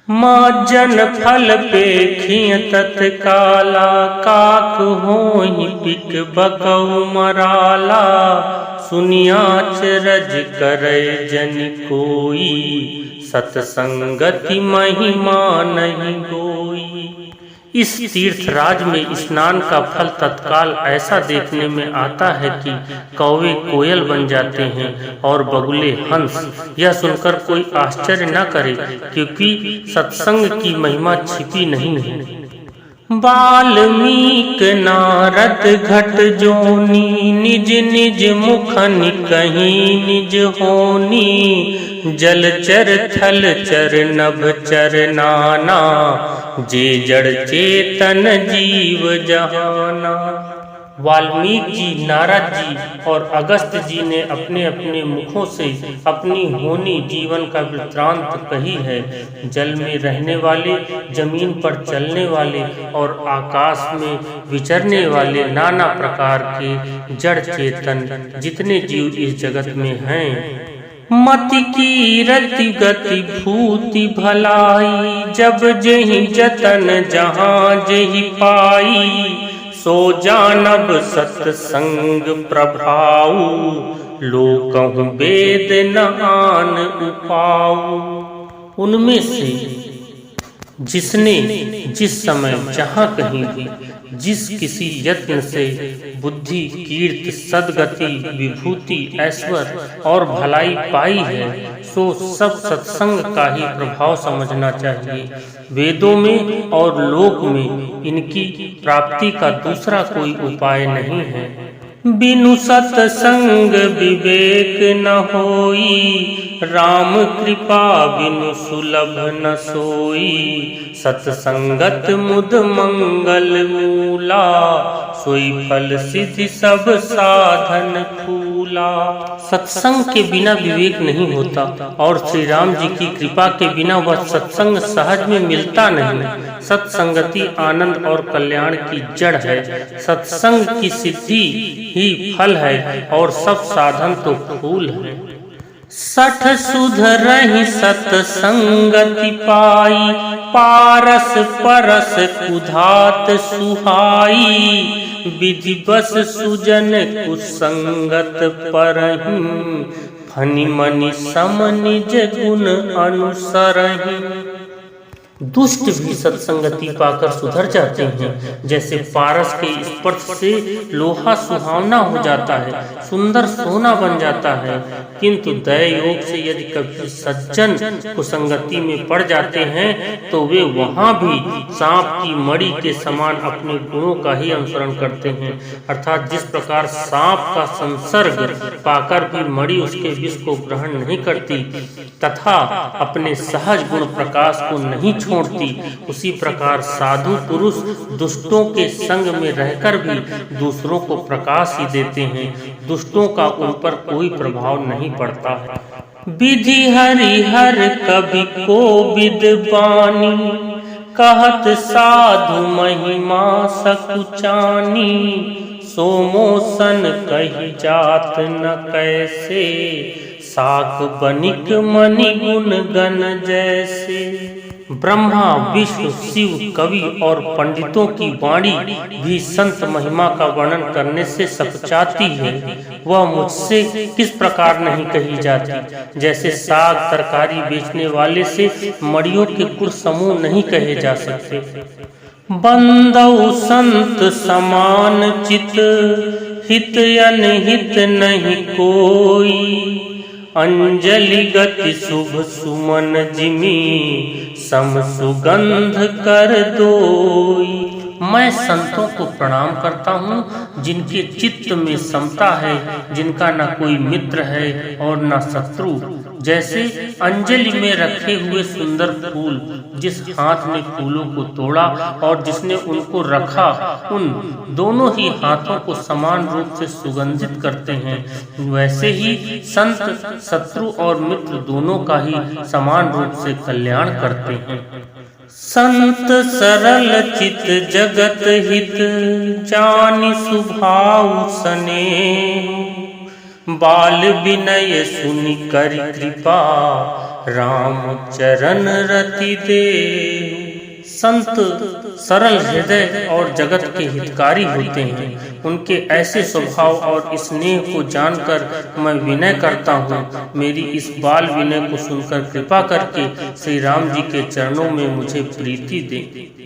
माँ जन फल पेखिय तत्काला, काक होहि पिक बकौ मराला। सुनिया चरज करे जन कोई, सत्संगति महिमा नहीं गोई। इस तीर्थराज में स्नान का फल तत्काल ऐसा देखने में आता है कि कौवे कोयल बन जाते हैं और बगुले हंस। यह सुनकर कोई आश्चर्य न करे, क्योंकि सत्संग की महिमा छिपी नहीं है। वाल्मीक नारद घट जोनी, निज निज मुखन कहीं निज होनी। जलचर थलचर नभचर नाना, जे जड़ चेतन जीव जहाना। वाल्मीकि जी, नारद जी और अगस्त जी ने अपने अपने मुखों से अपनी होनी जीवन का वृत्तांत कही है। जल में रहने वाले, जमीन पर चलने वाले और आकाश में विचरने वाले नाना प्रकार के जड़ चेतन जितने जीव इस जगत में हैं। मति की रति गति भूति भलाई, जब जेहि जतन जहाँ जेहि पाई। सो जानब सत्संग प्रभाऊ, लोकहु वेद न आन उपाऊ। उनमें से जिसने जिस समय जहाँ कहीं भी जिस किसी यत्न से बुद्धि, कीर्ति, सद्गति, विभूति, ऐश्वर्य और भलाई पाई है, सो सब सत्संग का ही प्रभाव समझना चाहिए। वेदों में और लोक में इनकी प्राप्ति का दूसरा कोई उपाय नहीं है। बिनु सत्संग विवेक न होई, राम कृपा बिनु सुलभ न सोई। सत्संगत मुद मंगल मूला, सोई फल सिद्धि सब साधन फूला। सत्संग के बिना विवेक नहीं होता और श्री राम जी की कृपा के बिना वह सत्संग सहज में मिलता नहीं। सत्संगति आनंद और कल्याण की जड़ है। सत्संग की सिद्धि ही फल है और सब साधन तो फूल है। सठ सुधरहि सत्संगति पाई, पारस परस कुधात सुहाई। विधि बस सुजन कुसंगत परहि, फनि मनि सम निज गुण अनुसरहि। दुष्ट भी सत्संगति पाकर सुधर जाते हैं। जैसे पारस के स्पर्श से लोहा सुहावना हो जाता है, सुंदर सोना बन जाता है, किंतु दया योग से यदि कभी सज्जन कुसंगति में पड़ जाते हैं तो वे वहां भी सांप की मणि के समान अपने गुणों का ही अनुसरण करते हैं। अर्थात जिस प्रकार सांप का संसर्ग पाकर भी मणि उसके विष को ग्रहण नहीं करती तथा अपने सहज गुण प्रकाश को नहीं छोड़ती, उसी प्रकार साधु पुरुष दुष्टों के संग में रहकर भी दूसरों को प्रकाश ही देते हैं। दुष्टों का उन पर कोई प्रभाव नहीं पड़ता है। विधि हरिहर कवि को विद्वानी, कहत साधु महिमा सकुचानी। सोमोसन कही जात न कैसे, साक बनिक मणि गुण गण जैसे। ब्रह्मा, विष्णु, शिव, कवि और पंडितों की वाणी भी संत महिमा का वर्णन करने से सकुचाती है। वह मुझसे किस प्रकार नहीं कही जाती। जैसे साग तरकारी बेचने वाले से मड़ियों के कुल समूह नहीं कहे जा सकते। बंदौ संत समान चित, हित अनहित नहीं कोई। अंजलि गति शुभ सुमन जिमी, सम सुगंध कर दोई। मैं संतों को प्रणाम करता हूँ जिनके चित्त में समता है, जिनका न कोई मित्र है और न शत्रु। जैसे अंजलि में रखे हुए सुंदर फूल, जिस हाथ ने फूलों को तोड़ा और जिसने उनको रखा, उन दोनों ही हाथों को समान रूप से सुगंधित करते हैं, वैसे ही संत शत्रु और मित्र दोनों का ही समान रूप से कल्याण करते हैं। संत सरल चित जगत हित, जानि स्वभाव स्नेह। बाल विनय सुनि करि कृपा, राम चरण रति दे। संत सरल हृदय और जगत के हितकारी होते हैं। उनके ऐसे स्वभाव और स्नेह को जानकर मैं विनय करता हूँ। मेरी इस बाल विनय को सुनकर कृपा करके श्री राम जी के चरणों में मुझे प्रीति दे।